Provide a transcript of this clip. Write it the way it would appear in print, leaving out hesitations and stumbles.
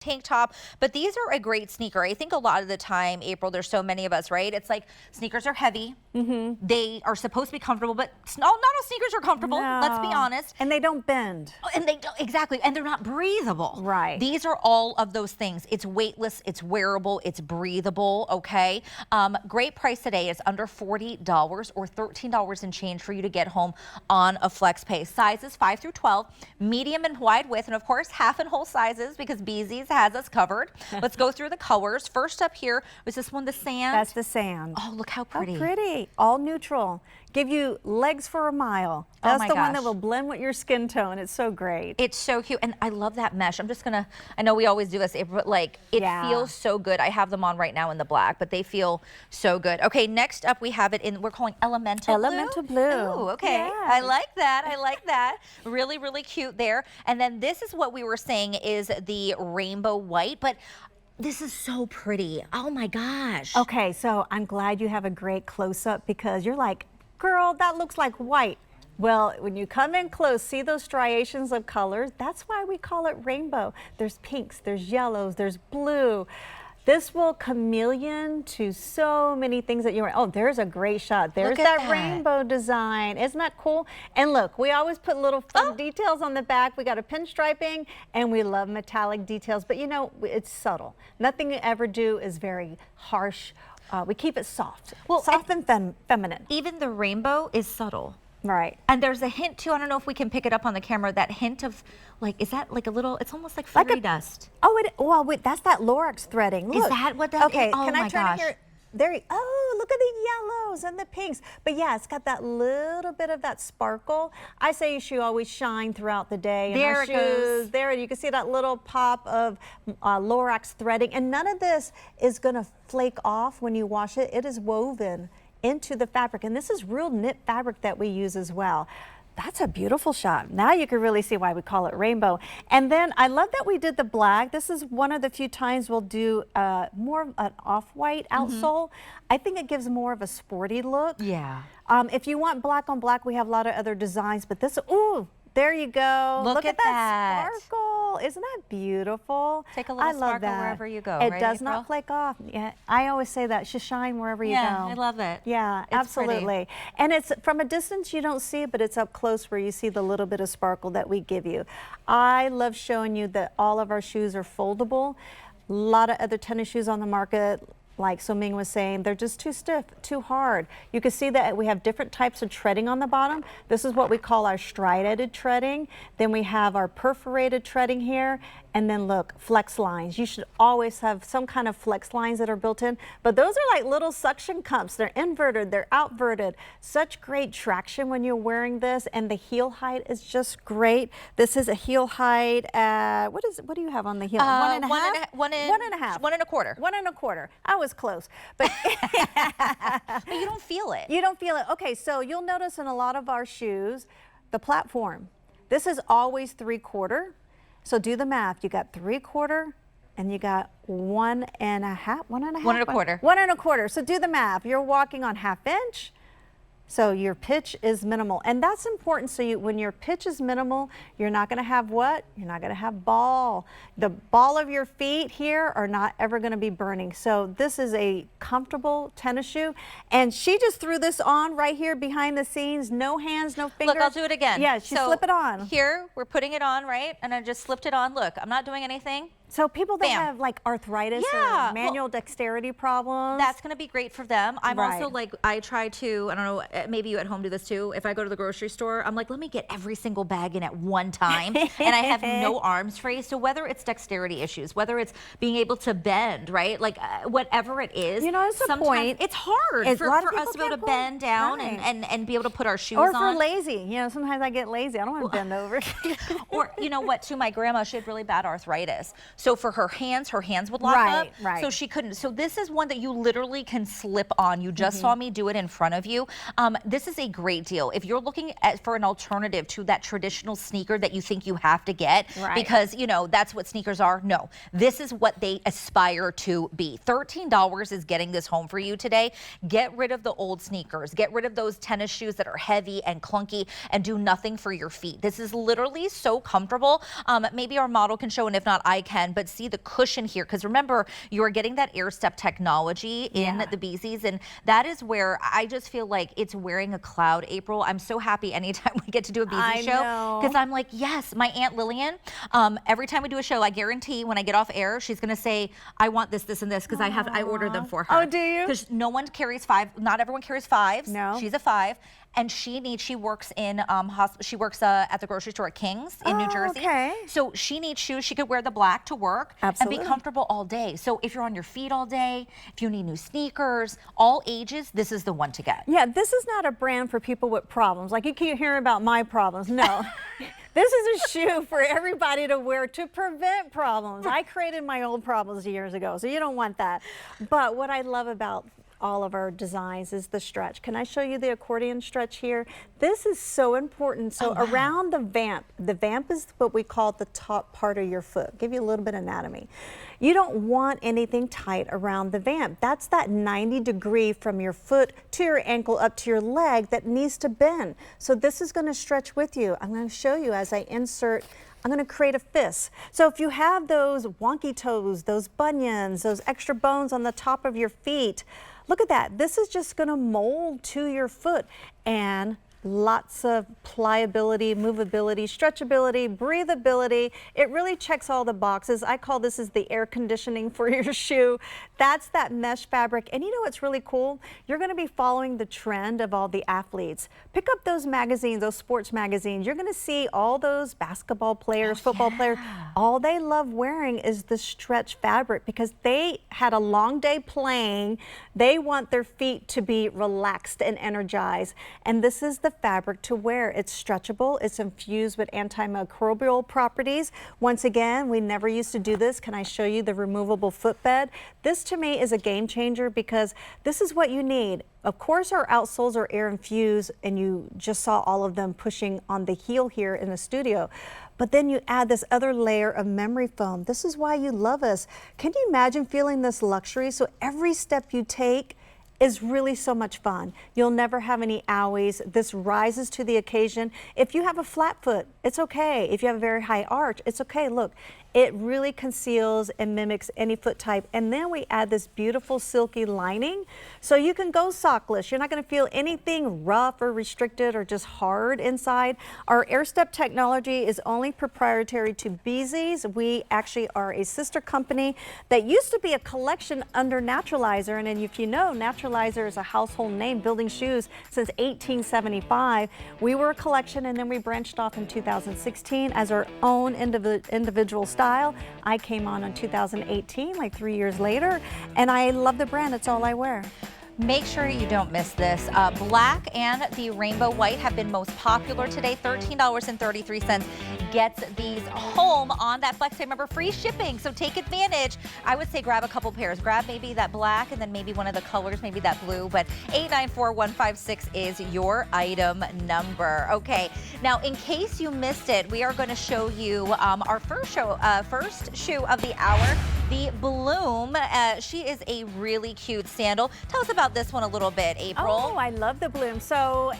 tank top, but these are a great sneaker. I think a lot of the time, April, there's so many of us, right? It's like sneakers are heavy. They are supposed to be comfortable, but not all sneakers are comfortable. Let's be honest. And they don't bend. And they don't, exactly, and they're not breathable. Right. These are all of those things. It's weightless, it's wearable, it's breathable, okay? Great price today. It's under $40 or $13 and change for you to get home on a flex pay. Sizes 5 through 12, medium and wide width, and of course, half and whole sizes because BZees has us covered. Let's go through the colors. First up here, was this one the sand? That's the sand. Oh, look how pretty. How pretty. All neutral. Give you legs for a mile. That's the one that will blend with your skin tone. It's so great. It's so cute. And I love that mesh. I'm just going to, I know we always do this, April, but like it feels so good. I have them on right now in the black, but they feel so good. Okay, next up we have it in, we're calling Elemental Blue. Elemental Blue. Ooh, okay. Yeah. I like that. I like that. Really, really cute there. And then this is what we were saying is the rainbow white, but this is so pretty. Oh my gosh. Okay, so I'm glad you have a great close-up because you're like, girl, that looks like white. Well, when you come in close, see those striations of colors? That's why we call it rainbow. There's pinks, there's yellows, there's blue. This will chameleon to so many things that you're, oh, there's a great shot. There's that rainbow design. Isn't that cool? And look, we always put little fun details on the back. We got a pinstriping and we love metallic details, but you know, it's subtle. Nothing you ever do is very harsh. We keep it soft, soft and feminine. Even the rainbow is subtle. Right. And there's a hint too, I don't know if we can pick it up on the camera, that hint of like, is that like a little, it's almost like fairy dust. Oh, well, wait, that's that Lorax threading. Look. Is that what that is? Oh can I my turn gosh. it here? There you, oh, look at the yellows and the pinks. But yeah, it's got that little bit of that sparkle. I say you should always shine throughout the day. There it goes. There, you can see that little pop of Lorax threading. And none of this is gonna flake off when you wash it. It is woven into the fabric. And this is real knit fabric that we use as well. That's a beautiful shot. Now you can really see why we call it rainbow. And then I love that we did the black. This is one of the few times we'll do more of an off-white outsole. I think it gives more of a sporty look. Yeah. If you want black on black, we have a lot of other designs, but this, ooh, there you go. Look at that sparkle. Isn't that beautiful? Take a little sparkle wherever you go, It right, does April? not flake off. Yeah, I always say that. It should shine wherever you go. Yeah, I love it. Yeah, It's absolutely. pretty. And it's from a distance you don't see it, but it's up close where you see the little bit of sparkle that we give you. I love showing you that all of our shoes are foldable. A lot of other tennis shoes on the market, like So Ming was saying, they're just too stiff, too hard. You can see that we have different types of treading on the bottom. This is what we call our striated treading. Then we have our perforated treading here. And then look, flex lines. You should always have some kind of flex lines that are built in, but those are like little suction cups. They're inverted, they're outverted. Such great traction when you're wearing this, and the heel height is just great. This is a heel height at, what do you have on the heel? 1.5? 1.5. 1.25. 1.25. I was close, but but you don't feel it. You don't feel it. Okay, so you'll notice in a lot of our shoes, the platform. This is always 3/4. So do the math. You got 3/4 and you got 1.5. 1.5. 1.25. 1.25. So do the math. You're walking on 1/2 inch. So your pitch is minimal. And that's important. So when your pitch is minimal, you're not going to have what? You're not going to have ball. The ball of your feet here are not ever going to be burning. So this is a comfortable tennis shoe. And she just threw this on right here behind the scenes. No hands, no fingers. Look, I'll do it again. Yeah, she slip it on. Here, we're putting it on, right? And I just slipped it on. Look, I'm not doing anything. So people that have like arthritis or manual dexterity problems. That's going to be great for them. I'm also like, I try to, I don't know, maybe you at home do this too. If I go to the grocery store, I'm like, let me get every single bag in at one time. And I have no arms free. So whether it's dexterity issues, whether it's being able to bend, right? Like whatever it is. You know, it's a point. It's hard for us to be able to bend down and be able to put our shoes on. Or if we're lazy. You know, sometimes I get lazy. I don't want to bend over. Or, you know what, too, my grandma, she had really bad arthritis. So for her hands would lock up. So she couldn't. So this is one that you literally can slip on. You just saw me do it in front of you. This is a great deal. If you're looking for an alternative to that traditional sneaker that you think you have to get because, you know, that's what sneakers are. No, this is what they aspire to be. $13 is getting this home for you today. Get rid of the old sneakers. Get rid of those tennis shoes that are heavy and clunky and do nothing for your feet. This is literally so comfortable. Maybe our model can show, and if not, I can. again, but see the cushion here, because remember, you are getting that Air Step technology in the BZees, and that is where I just feel like it's wearing a cloud, April. I'm so happy anytime we get to do a BZees show, because I'm like, yes, my Aunt Lillian, every time we do a show, I guarantee when I get off air, she's gonna say, I want this, this, and this, because I ordered them for her. Oh, do you? Because no one carries 5, not everyone carries 5s. No. She's a 5. And she works in she works at the grocery store at King's in New Jersey. Okay. So she needs shoes. She could wear the black to work and be comfortable all day. So if you're on your feet all day, if you need new sneakers, all ages, this is the one to get. Yeah, this is not a brand for people with problems. Like you keep hearing about my problems. No. This is a shoe for everybody to wear to prevent problems. I created my own problems years ago, so you don't want that. But what I love about all of our designs is the stretch. Can I show you the accordion stretch here? This is so important. So around the vamp is what we call the top part of your foot. Give you a little bit of anatomy. You don't want anything tight around the vamp. That's that 90-degree from your foot to your ankle up to your leg that needs to bend. So this is going to stretch with you. I'm going to show you as I insert. I'm going to create a fist. So if you have those wonky toes, those bunions, those extra bones on the top of your feet, look at that. This is just going to mold to your foot, and lots of pliability, movability, stretchability, breathability. It really checks all the boxes. I call this is the air conditioning for your shoe. That's that mesh fabric. And you know what's really cool? You're going to be following the trend of all the athletes. Pick up those magazines, those sports magazines. You're going to see all those basketball players, football players. All they love wearing is the stretch fabric because they had a long day playing. They want their feet to be relaxed and energized. And this is the fabric to wear. It's stretchable. It's infused with antimicrobial properties. Once again, we never used to do this. Can I show you the removable footbed? This to me is a game changer because this is what you need. Of course, our outsoles are air infused, and you just saw all of them pushing on the heel here in the studio. But then you add this other layer of memory foam. This is why you love us. Can you imagine feeling this luxury? So every step you take is really so much fun. You'll never have any owies. This rises to the occasion. If you have a flat foot, it's okay. If you have a very high arch, it's okay. Look, it really conceals and mimics any foot type. And then we add this beautiful silky lining. So you can go sockless. You're not gonna feel anything rough or restricted or just hard inside. Our Air Step technology is only proprietary to BZees. We actually are a sister company that used to be a collection under Naturalizer. And if you know, Naturalizer is a household name building shoes since 1875. We were a collection, and then we branched off in 2016 as our own individual style. I came on in 2018, like 3 years later, and I love the brand. It's all I wear. Make sure you don't miss this. Black and the rainbow white have been most popular today. $13.33 gets these home on that flex pay. Remember, free shipping, so take advantage. I would say grab a couple pairs. Grab maybe that black and then maybe one of the colors, maybe that blue, but 894156 is your item number. Okay, now in case you missed it, we are going to show you our first shoe of the hour, the Bloom. She is a really cute sandal. Tell us about this one a little bit, April. Oh, I love the Bloom. So